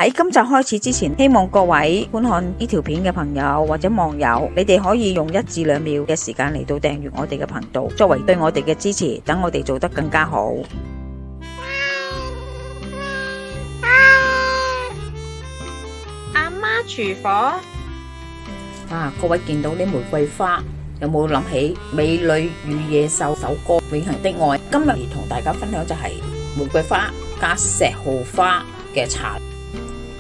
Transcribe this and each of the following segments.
喺今集開始之前，希望各位觀看呢條片嘅朋友或者網友，你哋可以用1至2秒嘅時間嚟到訂閱我哋嘅頻道，作為對我哋嘅支持，等我哋做得更加好。阿媽廚房各位見到啲玫瑰花，有冇諗起《美女與野獸》首歌《永恆的愛》？今日嚟同大家分享就係玫瑰花加石斛花嘅茶。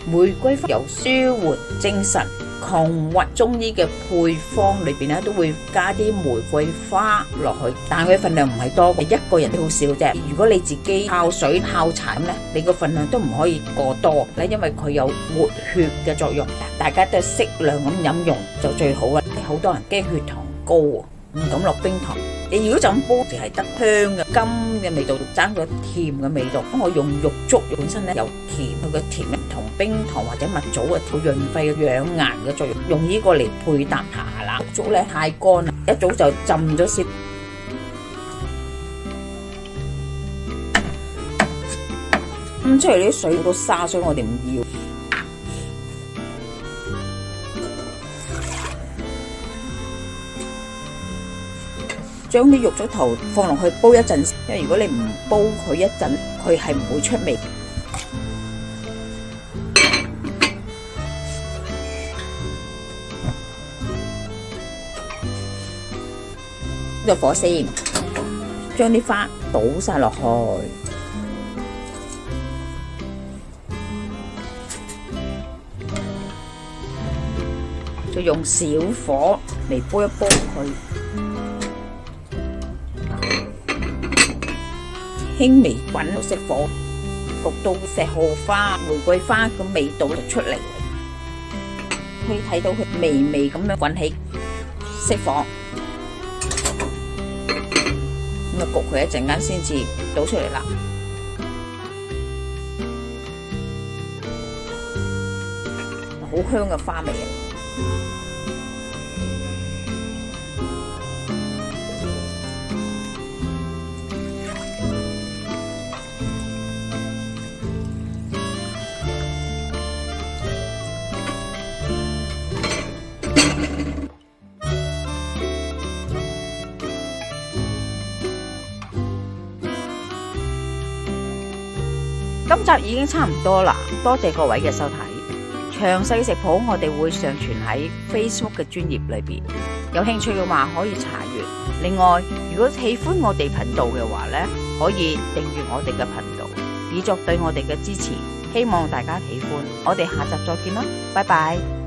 玫瑰花有舒緩精神、抗鬱，中醫嘅配方裏邊咧都會加啲玫瑰花落去，但係佢份量唔係多，一個人都好少啫。如果你自己泡水泡茶咁咧，你個份量都唔可以過多咧，因為佢有活血嘅作用。大家都適量咁飲用就最好啦。好多人驚血糖高，唔敢落冰糖。你如果就咁煲，就係得香嘅甘嘅味道，爭咗甜嘅味道。咁我用玉竹本身咧有甜，佢嘅甜唔同冰糖或者蜜棗嘅潤肺養顏嘅作用，用呢個嚟配搭茶啦。玉竹咧太乾啦，一早就浸咗先。出嚟啲水都沙，所以我哋唔要。將啲肉竹頭放落去煲一陣，因為如果你唔煲佢一陣，佢係唔會出味。個火先，將啲花倒晒落去，就用小火嚟煲一煲佢。輕微滾到熄火，焗到石斛花、玫瑰花個味道就出嚟，可以睇到佢微微咁樣滾起，熄火，咁焗佢一陣間先至倒出嚟啦。好香嘅花味啊！今集已經差唔多啦，多謝各位嘅收睇。詳細嘅食譜我哋會上傳喺 Facebook 嘅專頁裏邊，有興趣嘅話可以查閱。另外，如果喜歡我哋頻道嘅話呢，可以訂閱我哋嘅頻道，以作對我哋嘅支持。希望大家喜歡，我哋下集再見啦，拜拜。